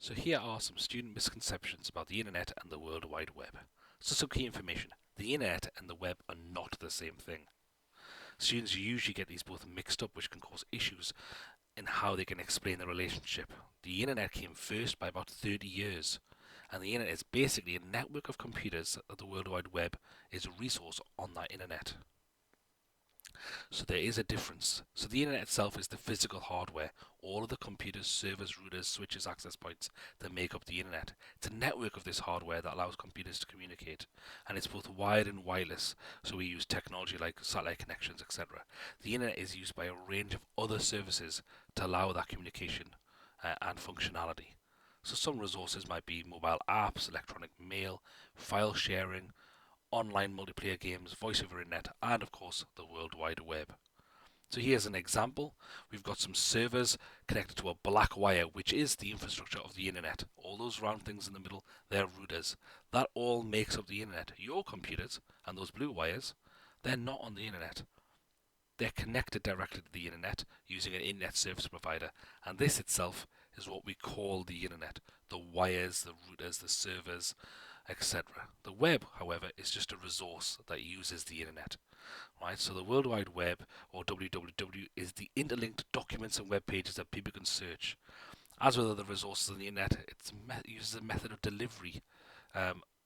So here are some student misconceptions about the internet and the World Wide Web. So some key information. The internet and the web are not the same thing. Students usually get these both mixed up, which can cause issues in how they can explain the relationship. The internet came first by about 30 years, and the internet is basically a network of computers that the World Wide Web is a resource on that internet. So there is a difference. So the internet itself is the physical hardware, all of the computers, servers, routers, switches, access points that make up the internet. It's a network of this hardware that allows computers to communicate, and it's both wired and wireless. So we use technology like satellite connections, etc. The internet is used by a range of other services to allow that communication and functionality. So some resources might be mobile apps, electronic mail, file sharing, online multiplayer games, voice over internet, and of course the World Wide Web. So here's an example. We've got some servers connected to a black wire, which is the infrastructure of the internet. All those round things in the middle, they're routers. That all makes up the internet. Your computers and those blue wires, they're not on the internet. They're connected directly to the internet using an internet service provider, and this itself is what we call the internet. The wires, the routers, the servers, etc. The web, however, is just a resource that uses the internet. Right? So the World Wide Web, or WWW, is the interlinked documents and web pages that people can search. As with other resources on the internet, it uses a method of delivery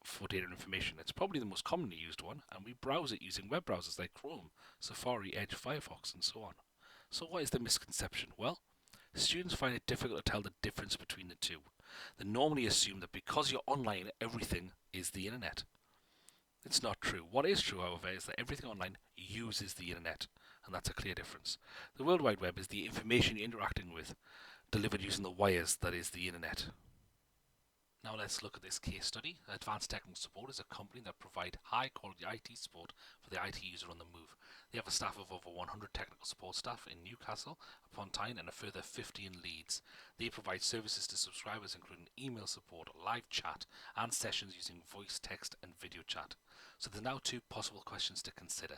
for data and information. It's probably the most commonly used one, and we browse it using web browsers like Chrome, Safari, Edge, Firefox, and so on. So what is the misconception? Well, students find it difficult to tell the difference between the two. They normally assume that because you're online, everything is the internet. It's not true. What is true, however, is that everything online uses the internet, and that's a clear difference. The World Wide Web is the information you're interacting with, delivered using the wires that is the internet. Now let's look at this case study. Advanced Technical Support is a company that provides high quality IT support for the IT user on the move. They have a staff of over 100 technical support staff in Newcastle upon Tyne and a further 50 in Leeds. They provide services to subscribers including email support, live chat and sessions using voice, text and video chat. So there's now two possible questions to consider.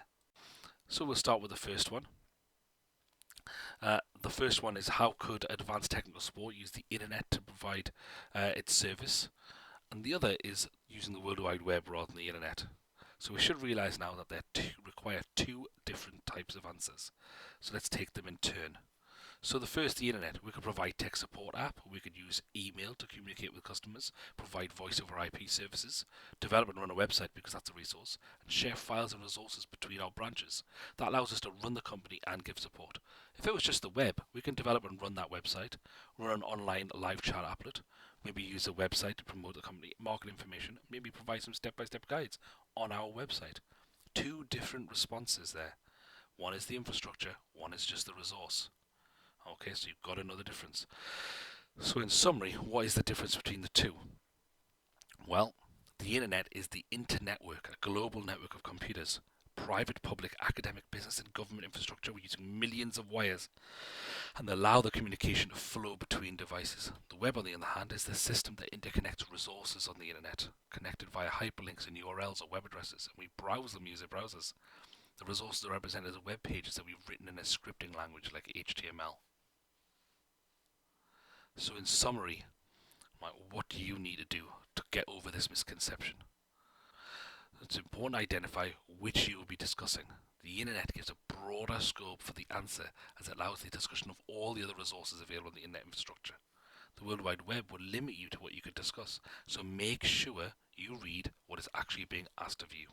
So we'll start with the first one. The first one is, how could Advanced Technical Support use the internet to provide its service? And the other is using the World Wide Web rather than the internet. So we should realize now that they require two different types of answers. So let's take them in turn. So the first, the internet. We could provide tech support app, we could use email to communicate with customers, provide voice over IP services, develop and run a website because that's a resource, and share files and resources between our branches. That allows us to run the company and give support. If it was just the web, we can develop and run that website, run an online live chat applet, maybe use a website to promote the company, market information, maybe provide some step-by-step guides on our website. Two different responses there. One is the infrastructure, one is just the resource. Okay, so you've got another difference. So in summary, what is the difference between the two? Well, the internet is the internetwork, a global network of computers. Private, public, academic, business and government infrastructure we're using millions of wires and allow the communication to flow between devices. The web, on the other hand, is the system that interconnects resources on the internet, connected via hyperlinks and URLs or web addresses, and we browse them using browsers. The resources are represented as web pages that we've written in a scripting language like HTML. So in summary, what do you need to do to get over this misconception? It's important to identify which you will be discussing. The internet gives a broader scope for the answer as it allows the discussion of all the other resources available in the internet infrastructure. The World Wide Web will limit you to what you could discuss, so make sure you read what is actually being asked of you.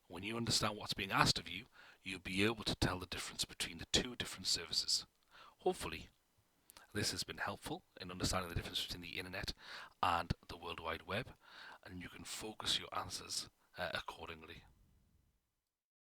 When you understand what's being asked of you, you'll be able to tell the difference between the two different services. Hopefully, this has been helpful in understanding the difference between the internet and the World Wide Web, and you can focus your answers accordingly.